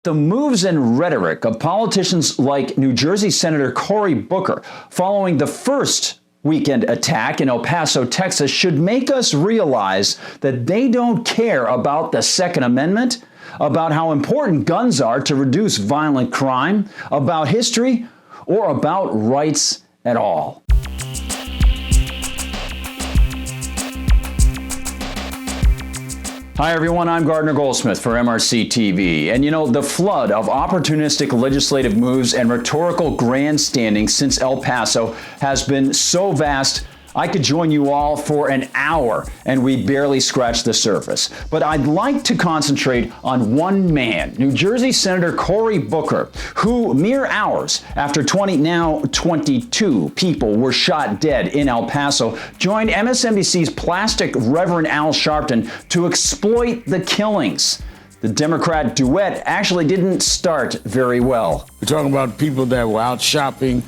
The moves and rhetoric of politicians like New Jersey Senator Cory Booker following the first weekend attack in El Paso, Texas, should make us realize that they don't care about the Second Amendment, about how important guns are to reduce violent crime, about history, or about rights at all. Hi, everyone. I'm Gardner Goldsmith for MRC-TV. And you know, the flood of opportunistic legislative moves and rhetorical grandstanding since El Paso has been so vast, I could join you all for an hour and we barely scratch the surface. But I'd like to concentrate on one man, New Jersey Senator Cory Booker, who mere hours after 22 people were shot dead in El Paso, joined MSNBC's plastic Reverend Sharpton to exploit the killings. The Democrat duet actually didn't start very well. We're talking about people that were out shopping,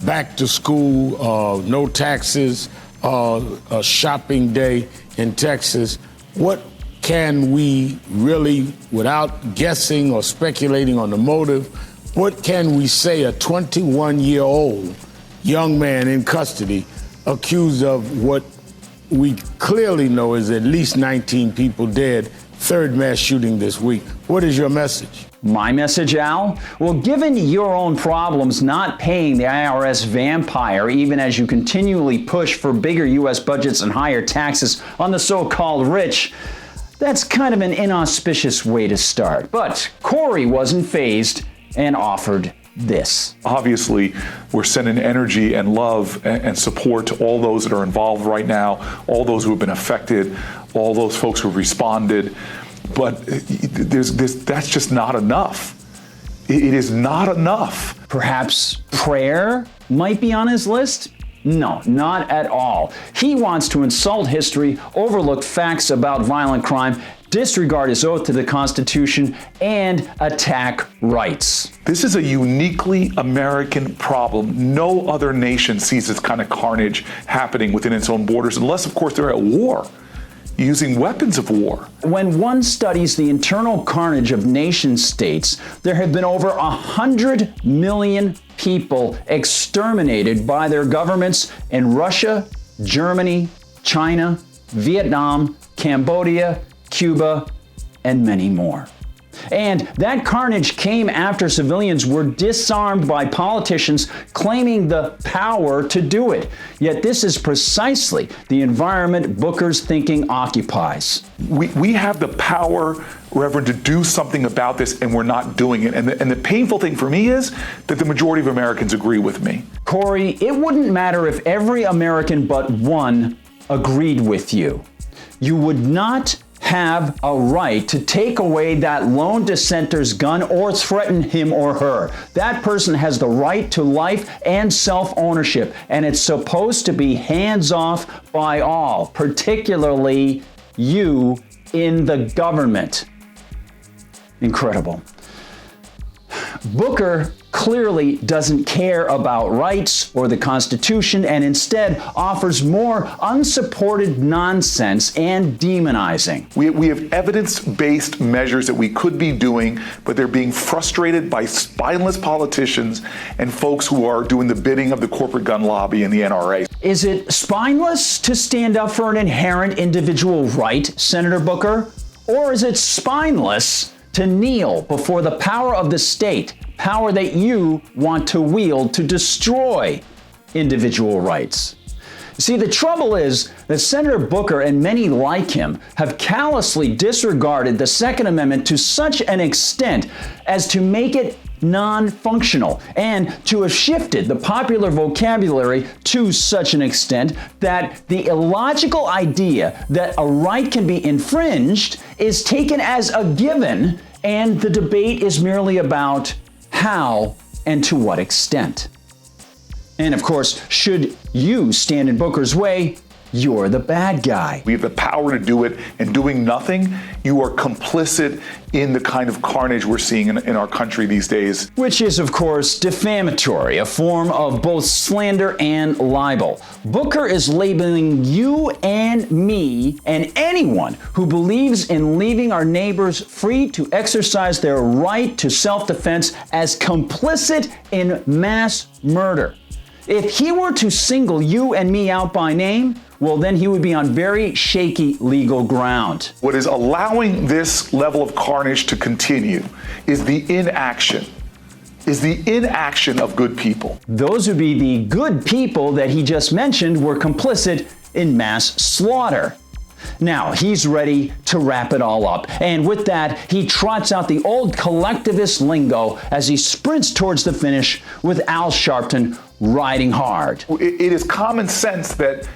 back to school, no taxes, a shopping day in Texas. What can we really, without guessing or speculating on the motive, what can we say a 21-year-old young man in custody accused of what we clearly know is at least 19 people dead, third mass shooting this week? What is your message? My message, Al? Well, given your own problems not paying the IRS vampire, even as you continually push for bigger U.S. budgets and higher taxes on the so-called rich, that's kind of an inauspicious way to start. But Cory wasn't fazed and offered this. Obviously, we're sending energy and love and support to all those that are involved right now, all those who have been affected, all those folks who have responded. But that's just not enough. It is not enough. Perhaps prayer might be on his list? No, not at all. He wants to insult history, overlook facts about violent crime, disregard his oath to the Constitution, and attack rights. This is a uniquely American problem. No other nation sees this kind of carnage happening within its own borders, unless, of course, they're at war, using weapons of war. When one studies the internal carnage of nation states, there have been over 100 million people exterminated by their governments in Russia, Germany, China, Vietnam, Cambodia, Cuba, and many more. And that carnage came after civilians were disarmed by politicians claiming the power to do it. Yet this is precisely the environment Booker's thinking occupies. We have the power, Reverend, to do something about this, and we're not doing it. And the painful thing for me is that the majority of Americans agree with me. Cory, it wouldn't matter if every American but one agreed with you. You would not have a right to take away that lone dissenter's gun or threaten him or her. That person has the right to life and self-ownership, and it's supposed to be hands-off by all, particularly you in the government. Incredible. Booker clearly doesn't care about rights or the Constitution, and instead offers more unsupported nonsense and demonizing. We have evidence-based measures that we could be doing, but they're being frustrated by spineless politicians and folks who are doing the bidding of the corporate gun lobby and the NRA. Is it spineless to stand up for an inherent individual right, Senator Booker? Or is it spineless to kneel before the power of the state, power that you want to wield to destroy individual rights? See, the trouble is that Senator Booker and many like him have callously disregarded the Second Amendment to such an extent as to make it non-functional, and to have shifted the popular vocabulary to such an extent that the illogical idea that a right can be infringed is taken as a given, and the debate is merely about how and to what extent. And of course, should you stand in Booker's way, you're the bad guy. We have the power to do it, and doing nothing, you are complicit in the kind of carnage we're seeing in our country these days. Which is, of course, defamatory, a form of both slander and libel. Booker is labeling you and me and anyone who believes in leaving our neighbors free to exercise their right to self-defense as complicit in mass murder. If he were to single you and me out by name, well, then he would be on very shaky legal ground. What is allowing this level of carnage to continue is the inaction of good people. Those would be the good people that he just mentioned were complicit in mass slaughter. Now, he's ready to wrap it all up. And with that, he trots out the old collectivist lingo as he sprints towards the finish with Al Sharpton riding hard. It is common sense that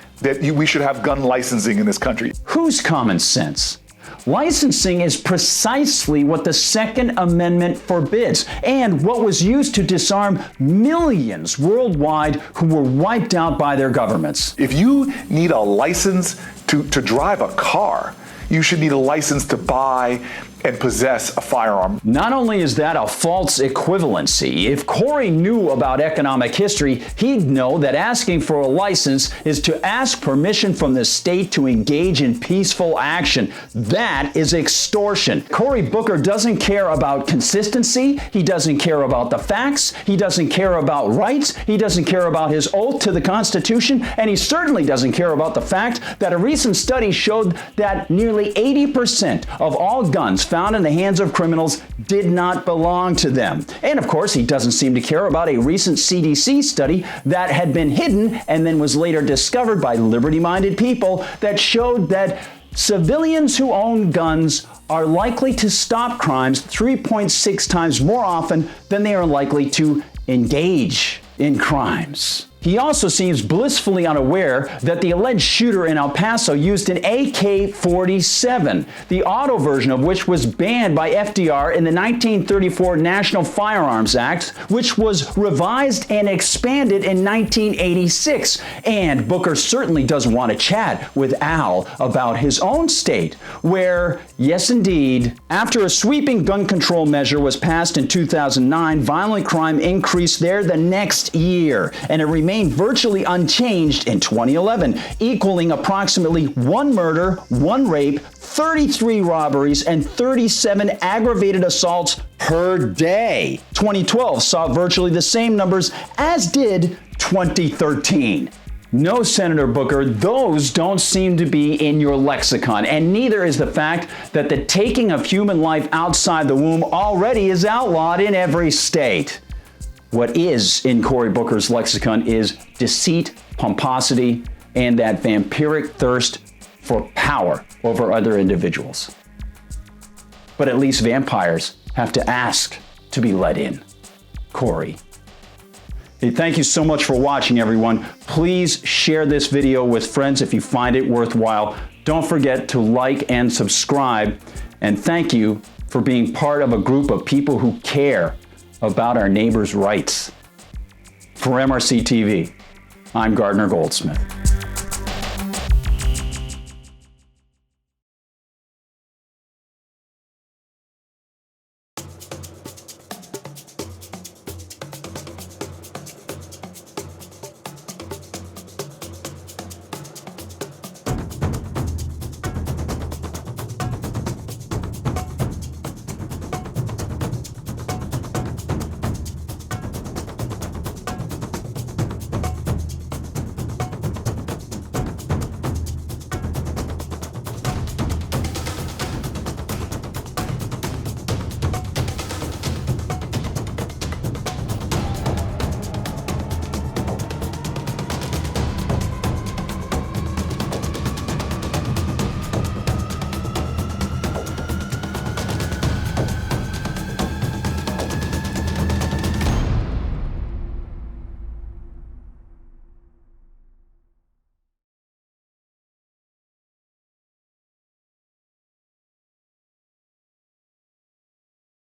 we should have gun licensing in this country. Whose common sense? Licensing is precisely what the Second Amendment forbids, and what was used to disarm millions worldwide who were wiped out by their governments. If you need a license to drive a car, you should need a license to buy and possess a firearm. Not only is that a false equivalency, if Corey knew about economic history, he'd know that asking for a license is to ask permission from the state to engage in peaceful action. That is extortion. Cory Booker doesn't care about consistency. He doesn't care about the facts. He doesn't care about rights. He doesn't care about his oath to the Constitution. And he certainly doesn't care about the fact that a recent study showed that nearly 80% of all guns found in the hands of criminals did not belong to them. And of course, he doesn't seem to care about a recent CDC study that had been hidden and then was later discovered by liberty-minded people that showed that civilians who own guns are likely to stop crimes 3.6 times more often than they are likely to engage in crimes. He also seems blissfully unaware that the alleged shooter in El Paso used an AK-47, the auto version of which was banned by FDR in the 1934 National Firearms Act, which was revised and expanded in 1986. And Booker certainly doesn't want to chat with Al about his own state, where, yes indeed, after a sweeping gun control measure was passed in 2009, violent crime increased there the next year, and it remained virtually unchanged in 2011, equaling approximately 1 murder, 1 rape, 33 robberies, and 37 aggravated assaults per day. 2012 saw virtually the same numbers as did 2013. No, Senator Booker, those don't seem to be in your lexicon, and neither is the fact that the taking of human life outside the womb already is outlawed in every state. What is in Cory Booker's lexicon is deceit, pomposity, and that vampiric thirst for power over other individuals. But at least vampires have to ask to be let in. Cory. Hey, thank you so much for watching, everyone. Please share this video with friends if you find it worthwhile. Don't forget to like and subscribe. And thank you for being part of a group of people who care about our neighbors' rights. For MRC-TV, I'm Gardner Goldsmith.